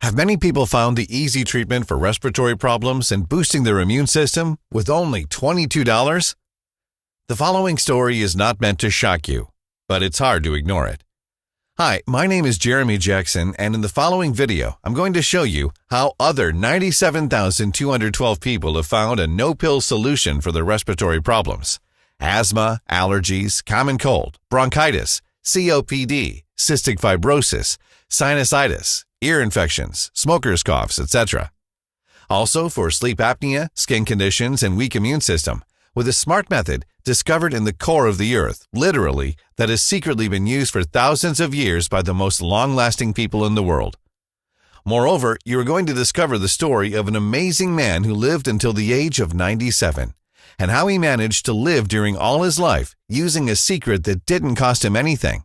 Have many people found the easy treatment for respiratory problems and boosting their immune system with only $22? The following story is not meant to shock you, but it's hard to ignore it. Hi, my name is Jeremy Jackson, and in the following video, I'm going to show you how other 97,212 people have found a no-pill solution for their respiratory problems. Asthma, allergies, common cold, bronchitis, COPD, cystic fibrosis, sinusitis, ear infections, smoker's coughs, etc. Also for sleep apnea, skin conditions, and weak immune system, with a smart method discovered in the core of the earth, literally, that has secretly been used for thousands of years by the most long-lasting people in the world. Moreover, you are going to discover the story of an amazing man who lived until the age of 97, and how he managed to live during all his life using a secret that didn't cost him anything.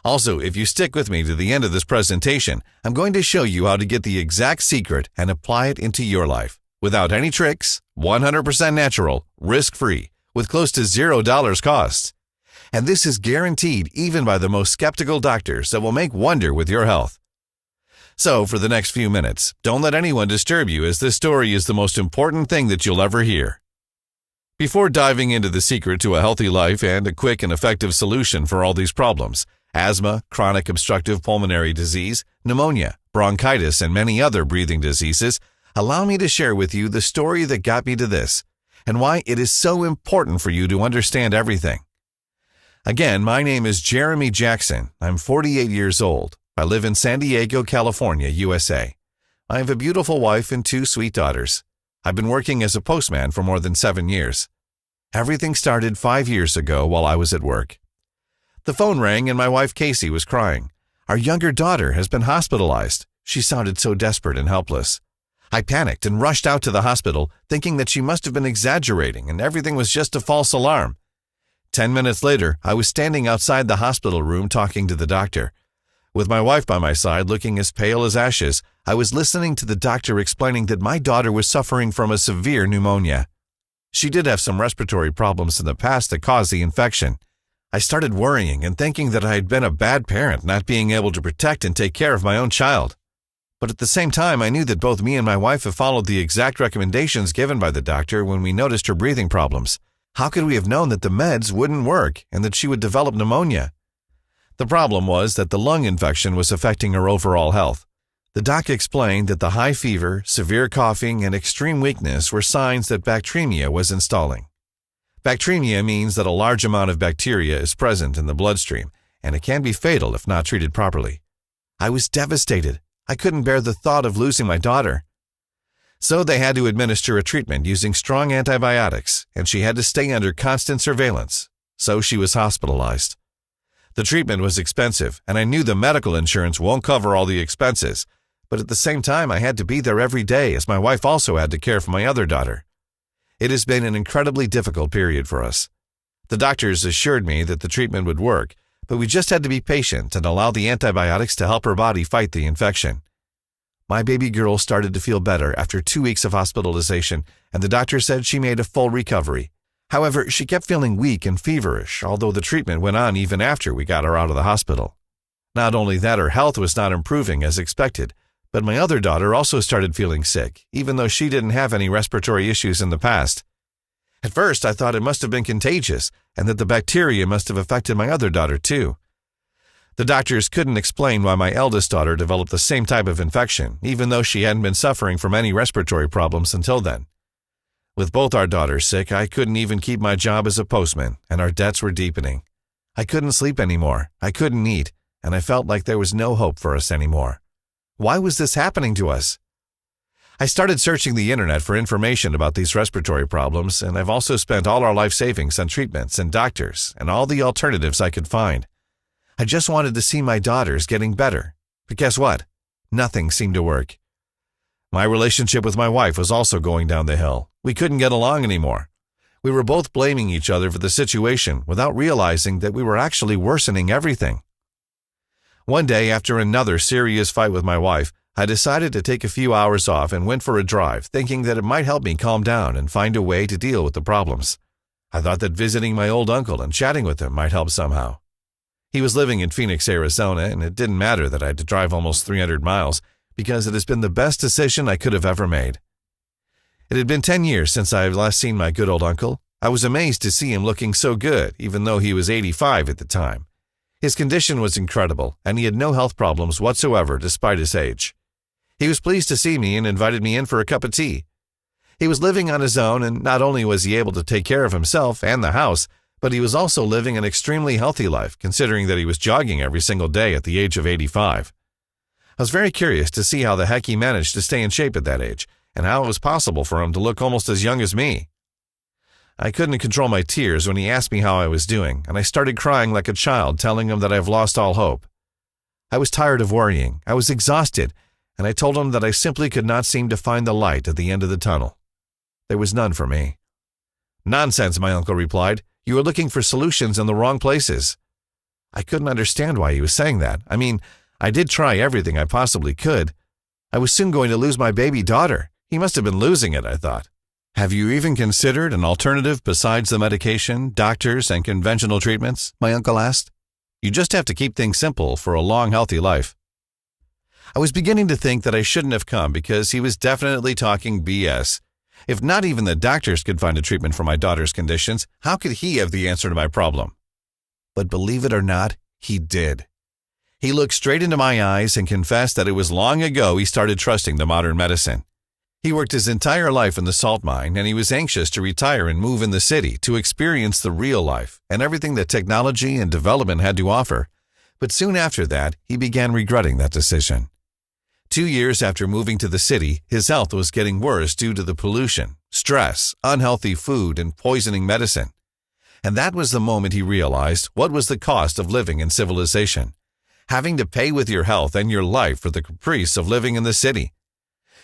Also, if you stick with me to the end of this presentation, I'm going to show you how to get the exact secret and apply it into your life, without any tricks, 100% natural, risk-free, with close to $0 costs. And this is guaranteed even by the most skeptical doctors that will make wonder with your health. So, for the next few minutes, don't let anyone disturb you, as this story is the most important thing that you'll ever hear. Before diving into the secret to a healthy life and a quick and effective solution for all these problems, asthma, chronic obstructive pulmonary disease, pneumonia, bronchitis, and many other breathing diseases, allow me to share with you the story that got me to this, and why it is so important for you to understand everything. Again, my name is Jeremy Jackson. I'm 48 years old. I live in San Diego, California, USA. I have a beautiful wife and 2 sweet daughters. I've been working as a postman for more than 7 years. Everything started 5 years ago while I was at work. The phone rang and my wife Casey was crying. Our younger daughter has been hospitalized. She sounded so desperate and helpless. I panicked and rushed out to the hospital, thinking that she must have been exaggerating and everything was just a false alarm. 10 minutes later, I was standing outside the hospital room talking to the doctor. With my wife by my side looking as pale as ashes, I was listening to the doctor explaining that my daughter was suffering from a severe pneumonia. She did have some respiratory problems in the past that caused the infection. I started worrying and thinking that I had been a bad parent, not being able to protect and take care of my own child. But at the same time, I knew that both me and my wife have followed the exact recommendations given by the doctor when we noticed her breathing problems. How could we have known that the meds wouldn't work and that she would develop pneumonia? The problem was that the lung infection was affecting her overall health. The doc explained that the high fever, severe coughing, and extreme weakness were signs that bacteremia was installing. Bacteremia means that a large amount of bacteria is present in the bloodstream, and it can be fatal if not treated properly. I was devastated. I couldn't bear the thought of losing my daughter. So they had to administer a treatment using strong antibiotics, and she had to stay under constant surveillance. So she was hospitalized. The treatment was expensive, and I knew the medical insurance won't cover all the expenses, but at the same time I had to be there every day as my wife also had to care for my other daughter. It has been an incredibly difficult period for us. The doctors assured me that the treatment would work, but we just had to be patient and allow the antibiotics to help her body fight the infection. My baby girl started to feel better after 2 weeks of hospitalization, and the doctor said she made a full recovery. However, she kept feeling weak and feverish, although the treatment went on even after we got her out of the hospital. Not only that, her health was not improving as expected, but my other daughter also started feeling sick, even though she didn't have any respiratory issues in the past. At first, I thought it must have been contagious, and that the bacteria must have affected my other daughter too. The doctors couldn't explain why my eldest daughter developed the same type of infection, even though she hadn't been suffering from any respiratory problems until then. With both our daughters sick, I couldn't even keep my job as a postman, and our debts were deepening. I couldn't sleep anymore, I couldn't eat, and I felt like there was no hope for us anymore. Why was this happening to us? I started searching the internet for information about these respiratory problems, and I've also spent all our life savings on treatments and doctors and all the alternatives I could find. I just wanted to see my daughters getting better. But guess what? Nothing seemed to work. My relationship with my wife was also going down the hill. We couldn't get along anymore. We were both blaming each other for the situation without realizing that we were actually worsening everything. One day, after another serious fight with my wife, I decided to take a few hours off and went for a drive, thinking that it might help me calm down and find a way to deal with the problems. I thought that visiting my old uncle and chatting with him might help somehow. He was living in Phoenix, Arizona, and it didn't matter that I had to drive almost 300 miles because it has been the best decision I could have ever made. It had been 10 years since I had last seen my good old uncle. I was amazed to see him looking so good, even though he was 85 at the time. His condition was incredible, and he had no health problems whatsoever despite his age. He was pleased to see me and invited me in for a cup of tea. He was living on his own, and not only was he able to take care of himself and the house, but he was also living an extremely healthy life, considering that he was jogging every single day at the age of 85. I was very curious to see how the heck he managed to stay in shape at that age, and how it was possible for him to look almost as young as me. I couldn't control my tears when he asked me how I was doing, and I started crying like a child, telling him that I've lost all hope. I was tired of worrying, I was exhausted, and I told him that I simply could not seem to find the light at the end of the tunnel. There was none for me. "Nonsense," my uncle replied. "You are looking for solutions in the wrong places." I couldn't understand why he was saying that. I mean, I did try everything I possibly could. I was soon going to lose my baby daughter. He must have been losing it, I thought. "Have you even considered an alternative besides the medication, doctors, and conventional treatments?" my uncle asked. "You just have to keep things simple for a long, healthy life." I was beginning to think that I shouldn't have come because he was definitely talking BS. If not even the doctors could find a treatment for my daughter's conditions, how could he have the answer to my problem? But believe it or not, he did. He looked straight into my eyes and confessed that it was long ago he started trusting the modern medicine. He worked his entire life in the salt mine, and he was anxious to retire and move in the city to experience the real life and everything that technology and development had to offer. But soon after that, he began regretting that decision. 2 years after moving to the city, his health was getting worse due to the pollution, stress, unhealthy food, and poisoning medicine. And that was the moment he realized what was the cost of living in civilization, having to pay with your health and your life for the caprice of living in the city.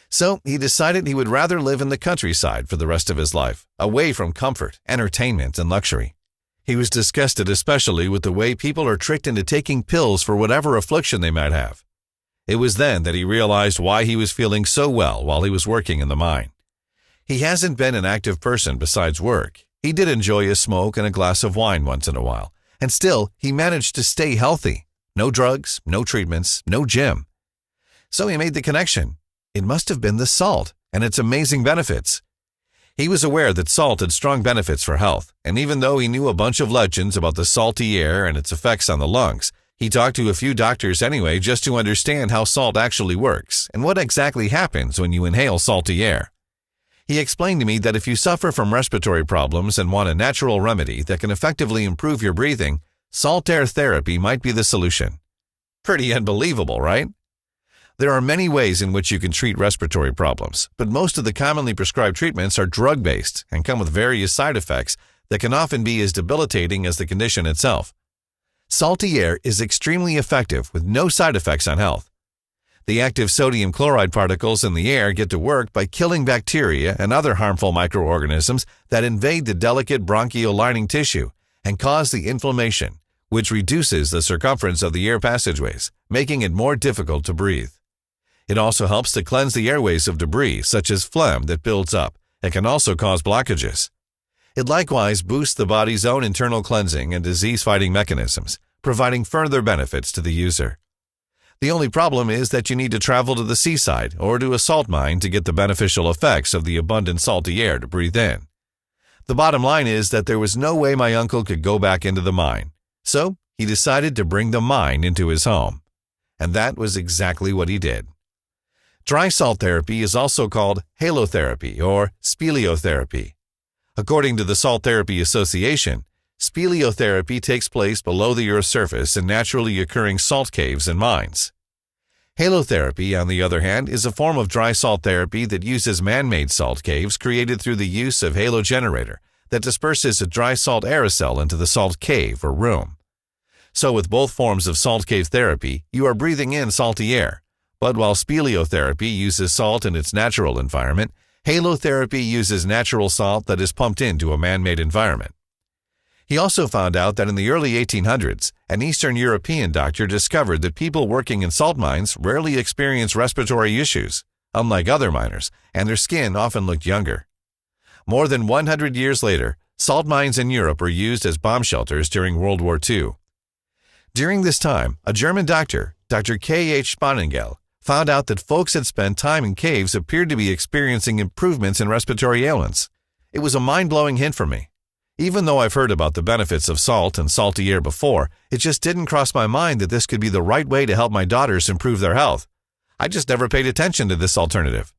So he decided he would rather live in the countryside for the rest of his life, away from comfort, entertainment, and luxury. He was disgusted especially with the way people are tricked into taking pills for whatever affliction they might have. It was then that he realized why he was feeling so well while he was working in the mine. He hasn't been an active person besides work. He did enjoy a smoke and a glass of wine once in a while, and still he managed to stay healthy. No drugs, no treatments, no gym. So he made the connection. It must have been the salt and its amazing benefits. He was aware that salt had strong benefits for health, and even though he knew a bunch of legends about the salty air and its effects on the lungs, he talked to a few doctors anyway just to understand how salt actually works and what exactly happens when you inhale salty air. He explained to me that if you suffer from respiratory problems and want a natural remedy that can effectively improve your breathing, salt air therapy might be the solution. Pretty unbelievable, right? There are many ways in which you can treat respiratory problems, but most of the commonly prescribed treatments are drug-based and come with various side effects that can often be as debilitating as the condition itself. Salty air is extremely effective with no side effects on health. The active sodium chloride particles in the air get to work by killing bacteria and other harmful microorganisms that invade the delicate bronchial lining tissue and cause the inflammation, which reduces the circumference of the air passageways, making it more difficult to breathe. It also helps to cleanse the airways of debris such as phlegm that builds up and can also cause blockages. It likewise boosts the body's own internal cleansing and disease-fighting mechanisms, providing further benefits to the user. The only problem is that you need to travel to the seaside or to a salt mine to get the beneficial effects of the abundant salty air to breathe in. The bottom line is that there was no way my uncle could go back into the mine, so he decided to bring the mine into his home. And that was exactly what he did. Dry salt therapy is also called halotherapy or speleotherapy. According to the Salt Therapy Association, speleotherapy takes place below the Earth's surface in naturally occurring salt caves and mines. Halotherapy, on the other hand, is a form of dry salt therapy that uses man-made salt caves created through the use of halogenerator that disperses a dry salt aerosol into the salt cave or room. So with both forms of salt cave therapy, you are breathing in salty air. But while speleotherapy uses salt in its natural environment, halotherapy uses natural salt that is pumped into a man-made environment. He also found out that in the early 1800s, an Eastern European doctor discovered that people working in salt mines rarely experience respiratory issues, unlike other miners, and their skin often looked younger. More than 100 years later, salt mines in Europe were used as bomb shelters during World War II. During this time, a German doctor, Dr. K.H. Spanengel, found out that folks that spent time in caves appeared to be experiencing improvements in respiratory ailments. It was a mind-blowing hint for me. Even though I've heard about the benefits of salt and salty air before, it just didn't cross my mind that this could be the right way to help my daughters improve their health. I just never paid attention to this alternative.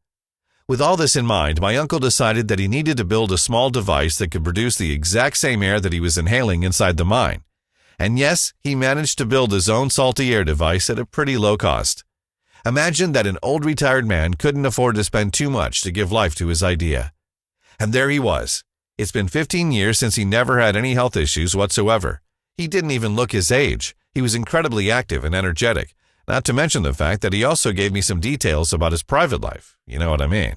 With all this in mind, my uncle decided that he needed to build a small device that could produce the exact same air that he was inhaling inside the mine. And yes, he managed to build his own salty air device at a pretty low cost. Imagine that an old retired man couldn't afford to spend too much to give life to his idea. And there he was. It's been 15 years since he never had any health issues whatsoever. He didn't even look his age. He was incredibly active and energetic, not to mention the fact that he also gave me some details about his private life. You know what I mean?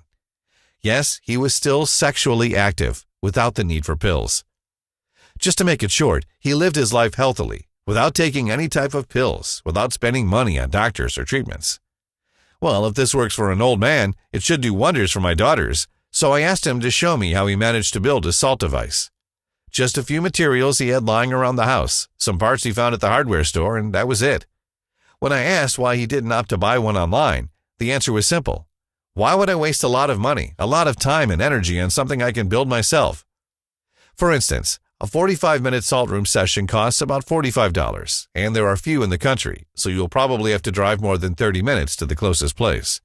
Yes, he was still sexually active, without the need for pills. Just to make it short, he lived his life healthily, without taking any type of pills, without spending money on doctors or treatments. Well, if this works for an old man, it should do wonders for my daughters, so I asked him to show me how he managed to build his salt device. Just a few materials he had lying around the house, some parts he found at the hardware store, and that was it. When I asked why he didn't opt to buy one online, the answer was simple. Why would I waste a lot of money, a lot of time and energy on something I can build myself? For instance, a 45-minute salt room session costs about $45, and there are few in the country, so you'll probably have to drive more than 30 minutes to the closest place.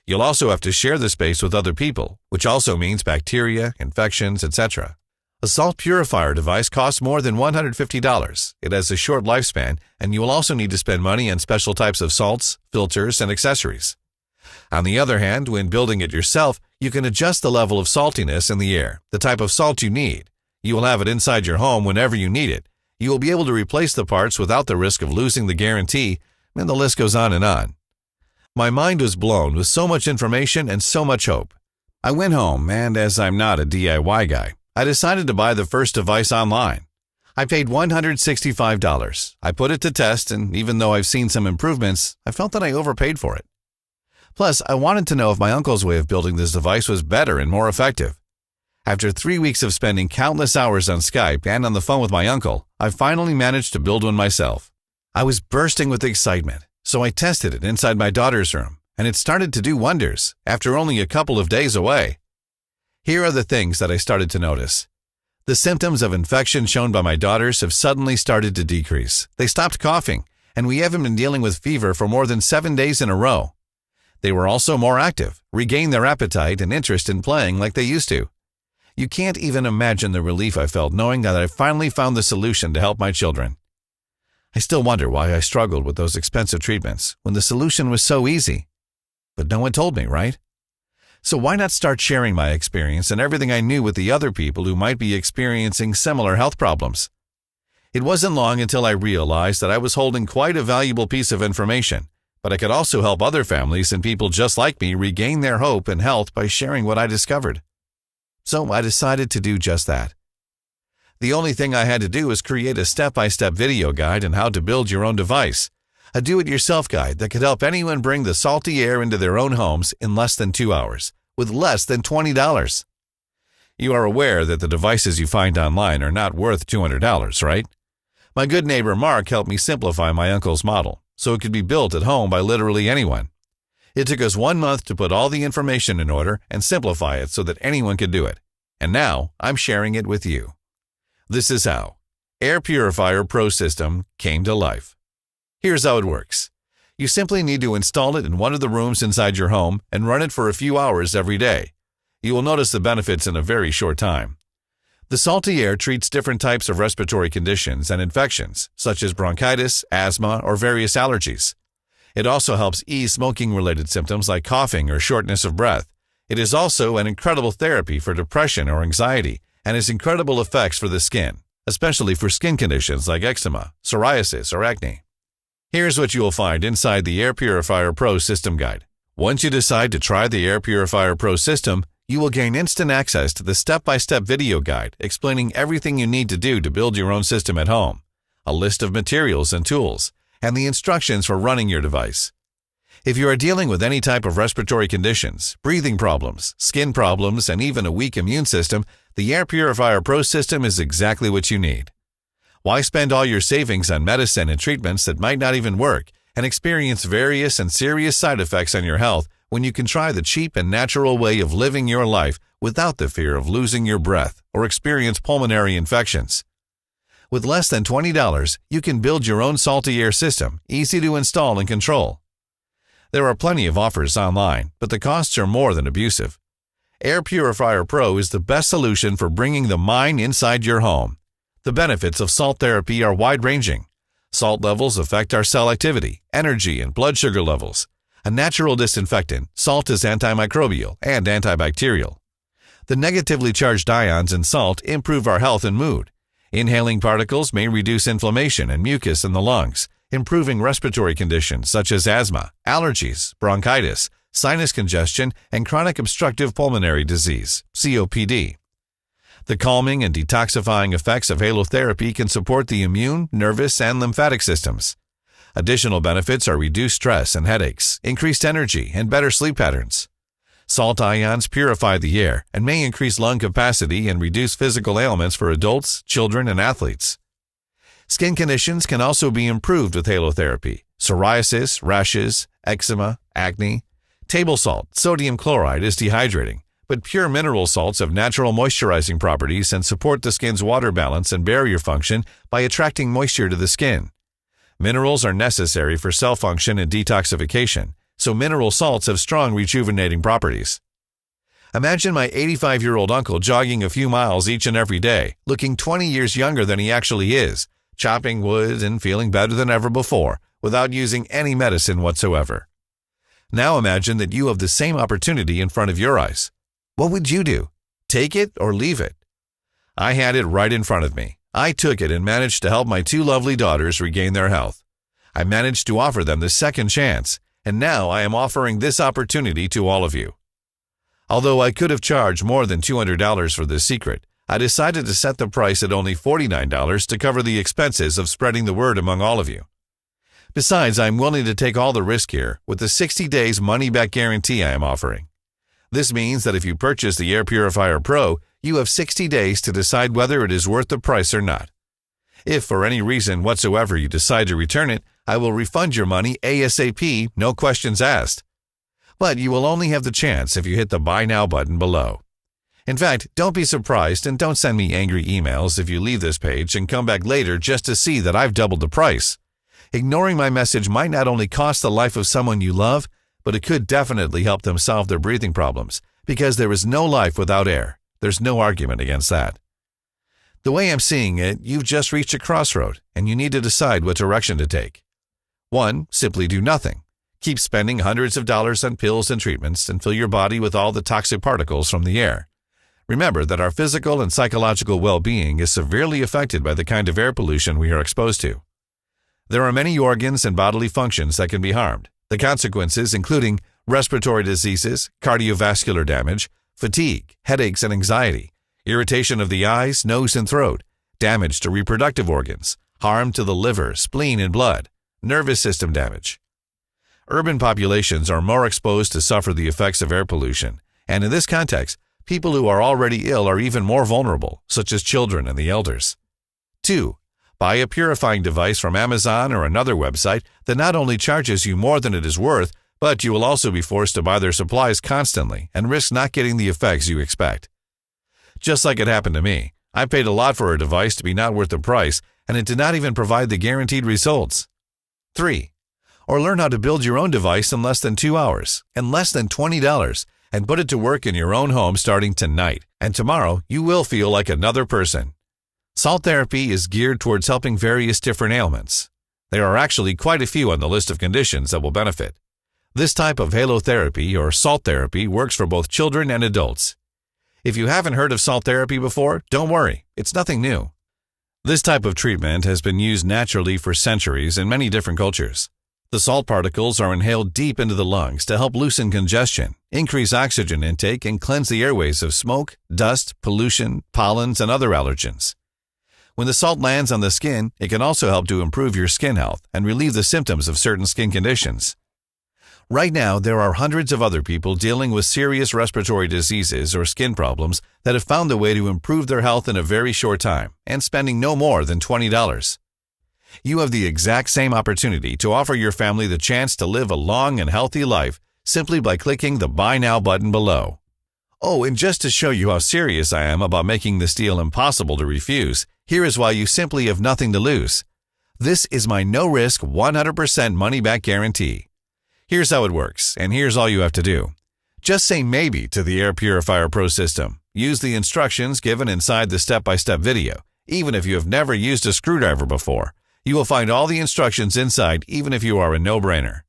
You'll also have to share the space with other people, which also means bacteria, infections, etc. A salt purifier device costs more than $150. It has a short lifespan, and you will also need to spend money on special types of salts, filters, and accessories. On the other hand, when building it yourself, you can adjust the level of saltiness in the air, the type of salt you need. You will have it inside your home whenever you need it. You will be able to replace the parts without the risk of losing the guarantee, and the list goes on and on. My mind was blown with so much information and so much hope. I went home, and as I'm not a DIY guy, I decided to buy the first device online. I paid $165. I put it to test, and even though I've seen some improvements, I felt that I overpaid for it. Plus, I wanted to know if my uncle's way of building this device was better and more effective. After 3 weeks of spending countless hours on Skype and on the phone with my uncle, I finally managed to build one myself. I was bursting with excitement, so I tested it inside my daughter's room, and it started to do wonders after only a couple of days away. Here are the things that I started to notice. The symptoms of infection shown by my daughters have suddenly started to decrease. They stopped coughing, and we haven't been dealing with fever for more than 7 days in a row. They were also more active, regained their appetite and interest in playing like they used to. You can't even imagine the relief I felt knowing that I finally found the solution to help my children. I still wonder why I struggled with those expensive treatments when the solution was so easy. But no one told me, right? So why not start sharing my experience and everything I knew with the other people who might be experiencing similar health problems? It wasn't long until I realized that I was holding quite a valuable piece of information, but I could also help other families and people just like me regain their hope and health by sharing what I discovered. So I decided to do just that. The only thing I had to do was create a step-by-step video guide on how to build your own device, a do-it-yourself guide that could help anyone bring the salty air into their own homes in less than 2 hours, with less than $20. You are aware that the devices you find online are not worth $200, right? My good neighbor Mark helped me simplify my uncle's model, so it could be built at home by literally anyone. It took us 1 month to put all the information in order and simplify it so that anyone could do it. And now I'm sharing it with you. This is how Air Purifier Pro System came to life. Here's how it works. You simply need to install it in one of the rooms inside your home and run it for a few hours every day. You will notice the benefits in a very short time. The salty air treats different types of respiratory conditions and infections, such as bronchitis, asthma, or various allergies. It also helps ease smoking-related symptoms like coughing or shortness of breath. It is also an incredible therapy for depression or anxiety and has incredible effects for the skin, especially for skin conditions like eczema, psoriasis, or acne. Here's what you will find inside the Air Purifier Pro System Guide. Once you decide to try the Air Purifier Pro System, you will gain instant access to the step-by-step video guide explaining everything you need to do to build your own system at home, a list of materials and tools, and the instructions for running your device. If you are dealing with any type of respiratory conditions, breathing problems, skin problems, and even a weak immune system, the Air Purifier Pro System is exactly what you need. Why spend all your savings on medicine and treatments that might not even work and experience various and serious side effects on your health when you can try the cheap and natural way of living your life without the fear of losing your breath or experience pulmonary infections. With less than $20, you can build your own salty air system, easy to install and control. There are plenty of offers online, but the costs are more than abusive. Air Purifier Pro is the best solution for bringing the mind inside your home. The benefits of salt therapy are wide-ranging. Salt levels affect our cell activity, energy, and blood sugar levels. A natural disinfectant, salt is antimicrobial and antibacterial. The negatively charged ions in salt improve our health and mood. Inhaling particles may reduce inflammation and mucus in the lungs, improving respiratory conditions such as asthma, allergies, bronchitis, sinus congestion, and chronic obstructive pulmonary disease, COPD. The calming and detoxifying effects of halotherapy can support the immune, nervous, and lymphatic systems. Additional benefits are reduced stress and headaches, increased energy, and better sleep patterns. Salt ions purify the air and may increase lung capacity and reduce physical ailments for adults, children, and athletes. Skin conditions can also be improved with halotherapy: psoriasis, rashes, eczema, acne. Table salt, sodium chloride, is dehydrating, but pure mineral salts have natural moisturizing properties and support the skin's water balance and barrier function by attracting moisture to the skin. Minerals are necessary for cell function and detoxification, so mineral salts have strong rejuvenating properties. Imagine my 85-year-old uncle jogging a few miles each and every day, looking 20 years younger than he actually is, chopping wood and feeling better than ever before, without using any medicine whatsoever. Now imagine that you have the same opportunity in front of your eyes. What would you do? Take it or leave it? I had it right in front of me. I took it and managed to help my two lovely daughters regain their health. I managed to offer them the second chance, and now I am offering this opportunity to all of you. Although I could have charged more than $200 for this secret, I decided to set the price at only $49 to cover the expenses of spreading the word among all of you. Besides, I'm willing to take all the risk here with the 60 days money-back guarantee I am offering. This means that if you purchase the Air Purifier Pro, you have 60 days to decide whether it is worth the price or not. If for any reason whatsoever you decide to return it, I will refund your money ASAP, no questions asked. But you will only have the chance if you hit the Buy Now button below. In fact, don't be surprised and don't send me angry emails if you leave this page and come back later just to see that I've doubled the price. Ignoring my message might not only cost the life of someone you love, but it could definitely help them solve their breathing problems, because there is no life without air. There's no argument against that. The way I'm seeing it, you've just reached a crossroad, and you need to decide what direction to take. 1. Simply do nothing. Keep spending hundreds of dollars on pills and treatments and fill your body with all the toxic particles from the air. Remember that our physical and psychological well-being is severely affected by the kind of air pollution we are exposed to. There are many organs and bodily functions that can be harmed. The consequences including respiratory diseases, cardiovascular damage, fatigue, headaches and anxiety, irritation of the eyes, nose and throat, damage to reproductive organs, harm to the liver, spleen and blood, nervous system damage. Urban populations are more exposed to suffer the effects of air pollution, and in this context, people who are already ill are even more vulnerable, such as children and the elders. 2. Buy a purifying device from Amazon or another website that not only charges you more than it is worth, but you will also be forced to buy their supplies constantly and risk not getting the effects you expect. Just like it happened to me, I paid a lot for a device to be not worth the price, and it did not even provide the guaranteed results. 3. Or learn how to build your own device in less than 2 hours and less than $20 and put it to work in your own home starting tonight, and tomorrow you will feel like another person. Salt therapy is geared towards helping various different ailments. There are actually quite a few on the list of conditions that will benefit. This type of halotherapy or salt therapy works for both children and adults. If you haven't heard of salt therapy before, don't worry, it's nothing new. This type of treatment has been used naturally for centuries in many different cultures. The salt particles are inhaled deep into the lungs to help loosen congestion, increase oxygen intake, and cleanse the airways of smoke, dust, pollution, pollens, and other allergens. When the salt lands on the skin, it can also help to improve your skin health and relieve the symptoms of certain skin conditions. Right now, there are hundreds of other people dealing with serious respiratory diseases or skin problems that have found a way to improve their health in a very short time and spending no more than $20. You have the exact same opportunity to offer your family the chance to live a long and healthy life simply by clicking the Buy Now button below. Oh, and just to show you how serious I am about making this deal impossible to refuse, here is why you simply have nothing to lose. This is my no-risk 100% money-back guarantee. Here's how it works, and here's all you have to do. Just say maybe to the Air Purifier Pro system. Use the instructions given inside the step-by-step video, even if you have never used a screwdriver before. You will find all the instructions inside, even if you are a no-brainer.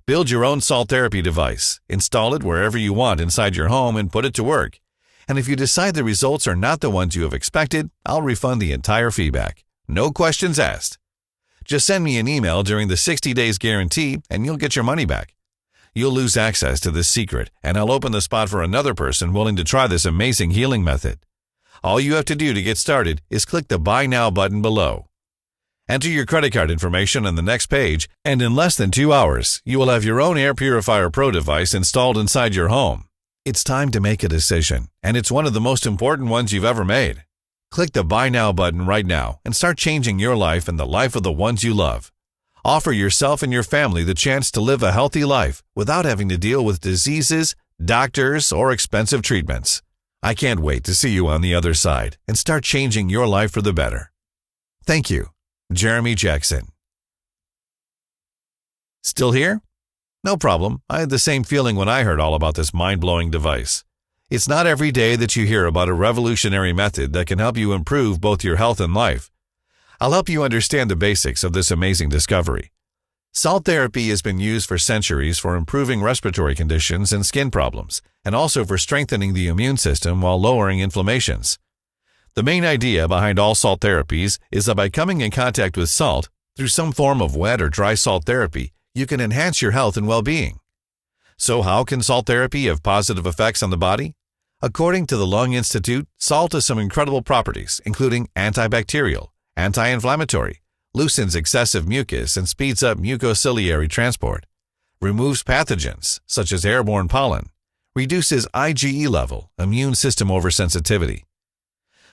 Build your own salt therapy device, install it wherever you want inside your home, and put it to work. And if you decide the results are not the ones you have expected, I'll refund the entire feedback. No questions asked. Just send me an email during the 60 days guarantee, and you'll get your money back. You'll lose access to this secret, and I'll open the spot for another person willing to try this amazing healing method. All you have to do to get started is click the Buy Now button below. Enter your credit card information on the next page, and in less than 2 hours, you will have your own Air Purifier Pro device installed inside your home. It's time to make a decision, and it's one of the most important ones you've ever made. Click the Buy Now button right now and start changing your life and the life of the ones you love. Offer yourself and your family the chance to live a healthy life without having to deal with diseases, doctors, or expensive treatments. I can't wait to see you on the other side and start changing your life for the better. Thank you, Jeremy Jackson. Still here? No problem. I had the same feeling when I heard all about this mind-blowing device. It's not every day that you hear about a revolutionary method that can help you improve both your health and life. I'll help you understand the basics of this amazing discovery. Salt therapy has been used for centuries for improving respiratory conditions and skin problems, and also for strengthening the immune system while lowering inflammations. The main idea behind all salt therapies is that by coming in contact with salt, through some form of wet or dry salt therapy, you can enhance your health and well-being. So how can salt therapy have positive effects on the body? According to the Lung Institute, salt has some incredible properties, including antibacterial, anti-inflammatory, loosens excessive mucus and speeds up mucociliary transport, removes pathogens such as airborne pollen, reduces IgE level, immune system oversensitivity.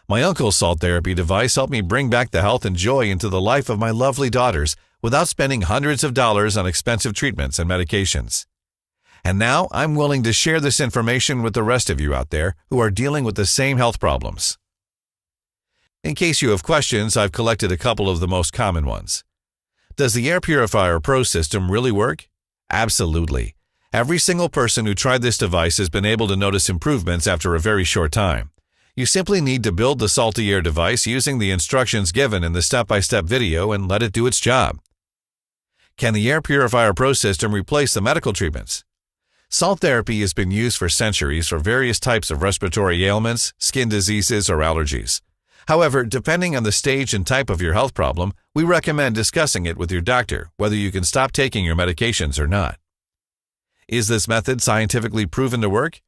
My uncle's salt therapy device helped me bring back the health and joy into the life of my lovely daughters without spending hundreds of dollars on expensive treatments and medications. And now I'm willing to share this information with the rest of you out there who are dealing with the same health problems. In case you have questions, I've collected a couple of the most common ones. Does the Air Purifier Pro system really work? Absolutely. Every single person who tried this device has been able to notice improvements after a very short time. You simply need to build the Salty Air device using the instructions given in the step-by-step video and let it do its job. Can the Air Purifier Pro system replace the medical treatments? Salt therapy has been used for centuries for various types of respiratory ailments, skin diseases, or allergies. However, depending on the stage and type of your health problem, we recommend discussing it with your doctor whether you can stop taking your medications or not. Is this method scientifically proven to work?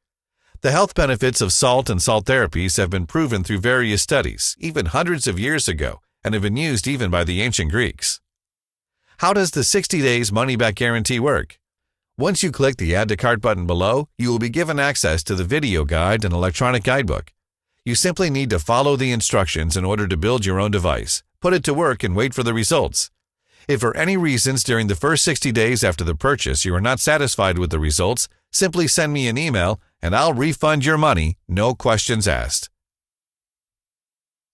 The health benefits of salt and salt therapies have been proven through various studies, even hundreds of years ago, and have been used even by the ancient Greeks. How does the 60 days money-back guarantee work? Once you click the Add to Cart button below, you will be given access to the video guide and electronic guidebook. You simply need to follow the instructions in order to build your own device, put it to work, and wait for the results. If for any reasons during the first 60 days after the purchase you are not satisfied with the results, simply send me an email and I'll refund your money, no questions asked.